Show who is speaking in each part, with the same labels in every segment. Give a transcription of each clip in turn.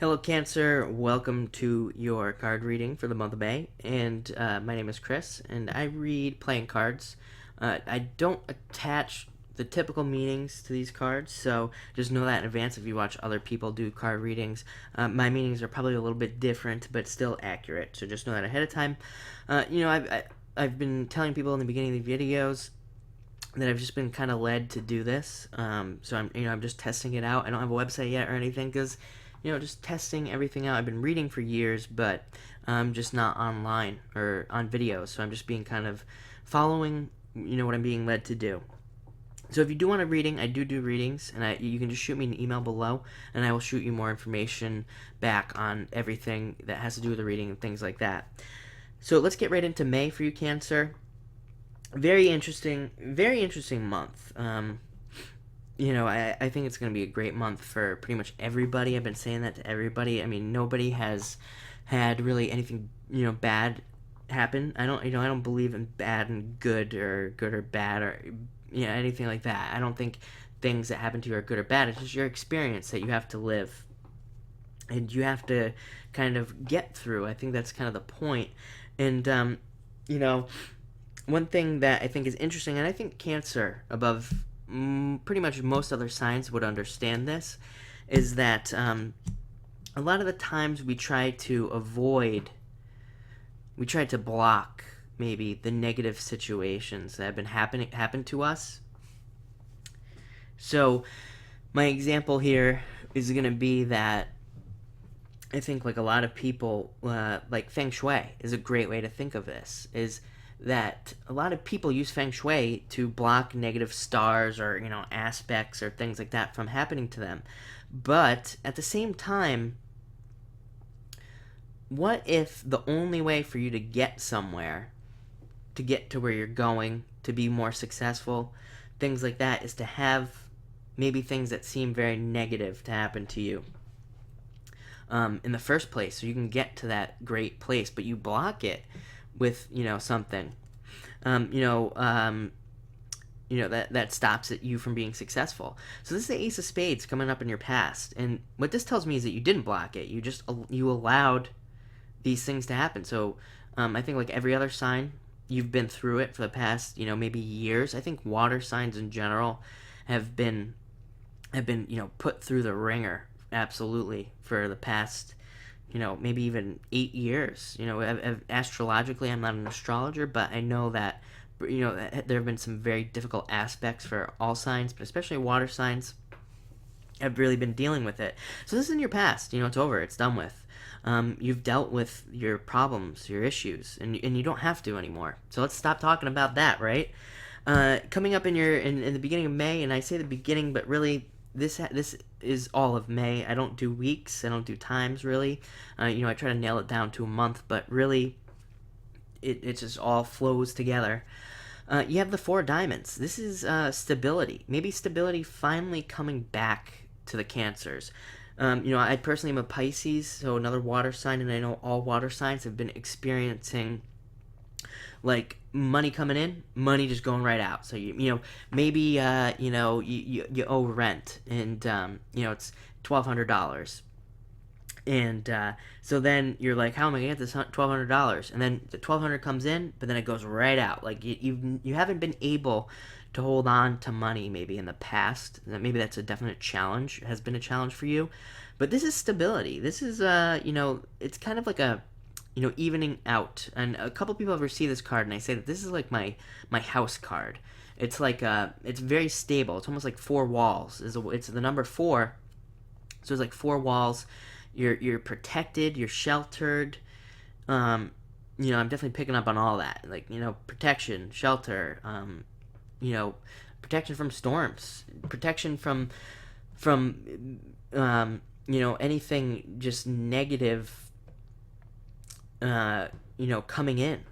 Speaker 1: Hello, Cancer. Welcome to your card reading for the month of May. And my name is Chris, and I read playing cards. I don't attach the typical meanings to these cards, so just know that in advance if you watch other people do card readings. My meanings are probably a little bit different, but still accurate, so just know that ahead of time. I've been telling people in the beginning of the videos that I've just been kind of led to do this. So I'm just testing it out. I don't have a website yet or anything because, just testing everything out. I've been reading for years, but just not online or on videos. So I'm just being kind of following, what I'm being led to do. So if you do want a reading, I do readings, and you can just shoot me an email below, and I will shoot you more information back on everything that has to do with the reading and things like that. So let's get right into May for you, Cancer. Very interesting month. I think it's going to be a great month for pretty much everybody. I've been saying that to everybody. I mean, nobody has had really anything, bad happen. I don't believe in bad and good or bad or, anything like that. I don't think things that happen to you are good or bad. It's just your experience that you have to live. And you have to kind of get through. I think that's kind of the point. And, you know, one thing that I think is interesting, and I think Cancer, above pretty much most other signs, would understand this, is that a lot of the times we try to block maybe the negative situations that have been happen to us. So my example here is going to be that I think like a lot of people, like Feng Shui is a great way to think of this, is that a lot of people use Feng Shui to block negative stars or, aspects or things like that from happening to them. But at the same time, what if the only way for you to get somewhere, to get to where you're going, to be more successful, things like that, is to have maybe things that seem very negative to happen to you in the first place, so you can get to that great place, but you block it with something, that stops you from being successful. So this is the Ace of Spades coming up in your past, and what this tells me is that you didn't block it. You allowed these things to happen. So I think like every other sign, you've been through it for the past maybe years. I think water signs in general have been put through the ringer absolutely for the past maybe even 8 years. Astrologically, I'm not an astrologer, but I know that there have been some very difficult aspects for all signs, but especially water signs have really been dealing with it. So this is in your past. It's over. It's done with. You've dealt with your problems, your issues, and you don't have to anymore. So let's stop talking about that, right? Coming up in the beginning of May, and I say the beginning, but really this is all of May. I don't do weeks. I don't do times really. I try to nail it down to a month, but really, it just all flows together. You have the Four of Diamonds. This is stability. Maybe stability finally coming back to the Cancers. I personally am a Pisces, so another water sign, and I know all water signs have been experiencing like money coming in, money just going right out. So maybe you owe rent, and it's $1,200, and so then you're like, how am I gonna get this $1,200? And then the 1,200 comes in, but then it goes right out. Like you haven't been able to hold on to money maybe in the past. Maybe that's a definite challenge. Has been a challenge for you, but this is stability. This is it's kind of like a evening out. And a couple people have received this card, and I say that this is like my house card. It's like it's very stable. It's almost like four walls. It's the number four, so it's like four walls. You're protected. You're sheltered. I'm definitely picking up on all that. Like protection, shelter. Protection from storms. Protection from anything just negative coming in.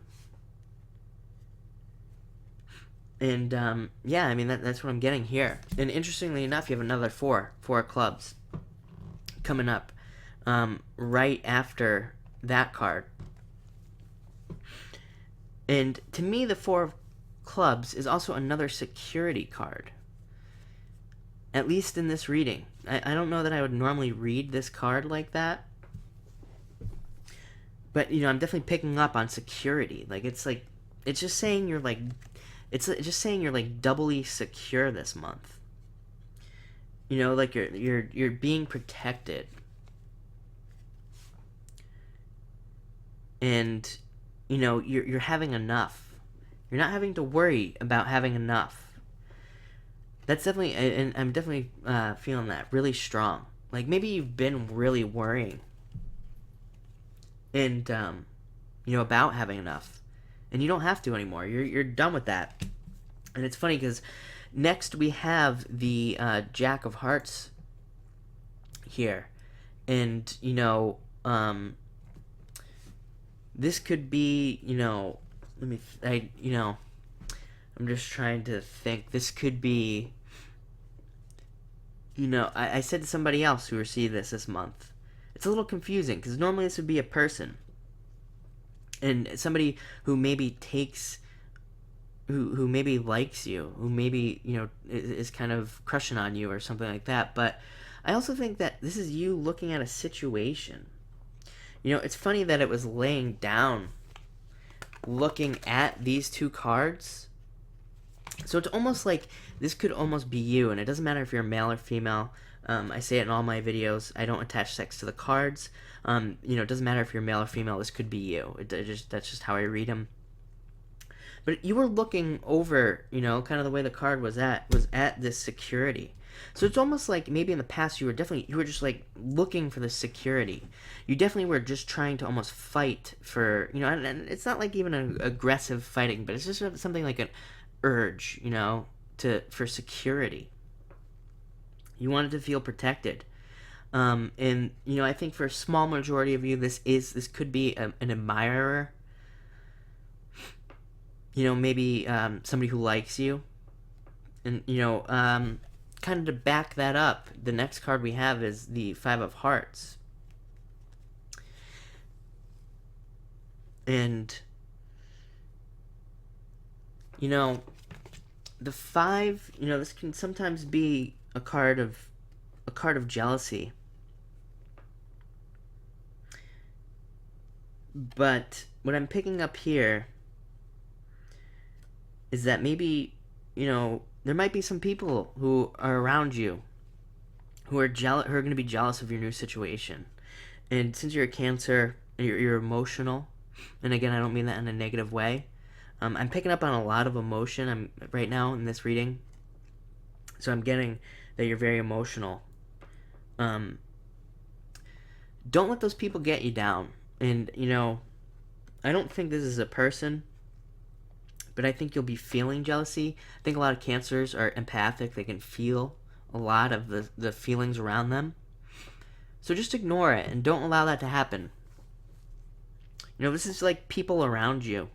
Speaker 1: And yeah, I mean that's what I'm getting here. And interestingly enough, you have another four of clubs coming up right after that card. And to me, the four of clubs is also another security card. at least in this reading. I don't know that I would normally read this card like that, but I'm definitely picking up on security. It's just saying you're just saying you're doubly secure this month. Like you're being protected, and you're having enough. You're not having to worry about having enough. That's definitely, and I'm definitely feeling that really strong. Like maybe you've been really worrying, and about having enough, and you don't have to anymore. You're done with that. And it's funny because next we have the Jack of Hearts here, and this could be I'm just trying to think. This could be, I said to somebody else who received this month, it's a little confusing because normally this would be a person. And somebody who maybe takes, who maybe likes you, who maybe, is kind of crushing on you or something like that. But I also think that this is you looking at a situation. It's funny that it was laying down, looking at these two cards. So it's almost like this could almost be you, and it doesn't matter if you're male or female. I say it in all my videos. I don't attach sex to the cards. It doesn't matter if you're male or female. This could be you. That's just how I read them. But you were looking over, kind of the way the card was at this security. So it's almost like maybe in the past you were just like looking for the security. You definitely were just trying to almost fight for, and it's not like even an aggressive fighting, but it's just something like an urge, for security. You wanted to feel protected. And I think for a small majority of you, this could be an admirer. Maybe somebody who likes you. And kind of to back that up, the next card we have is the Five of Hearts. And the five, this can sometimes be a card of jealousy. But what I'm picking up here is that maybe, there might be some people who are around you who are going to be jealous of your new situation. And since you're a Cancer, you're emotional, and again, I don't mean that in a negative way. I'm picking up on a lot of emotion right now in this reading. So I'm getting that you're very emotional. Don't let those people get you down. And, I don't think this is a person, but I think you'll be feeling jealousy. I think a lot of Cancers are empathic. They can feel a lot of the feelings around them. So just ignore it and don't allow that to happen. This is like people around you.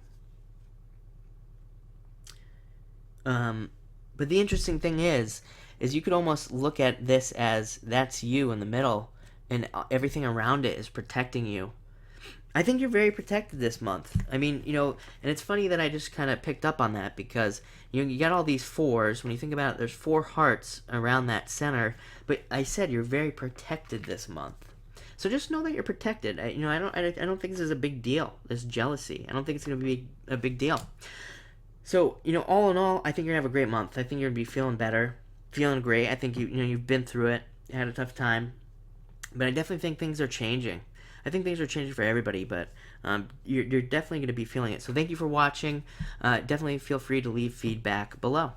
Speaker 1: But the interesting thing is you could almost look at this as that's you in the middle, and everything around it is protecting you. I think you're very protected this month. I mean, and it's funny that I just kind of picked up on that because, you got all these fours. When you think about it, there's 4 hearts around that center, but I said you're very protected this month. So just know that you're protected. I don't think this is a big deal, this jealousy. I don't think it's going to be a big deal. So, all in all, I think you're going to have a great month. I think you're going to be feeling better, feeling great. I think you've been through it, had a tough time. But I definitely think things are changing. I think things are changing for everybody, but you're definitely going to be feeling it. So thank you for watching. Definitely feel free to leave feedback below.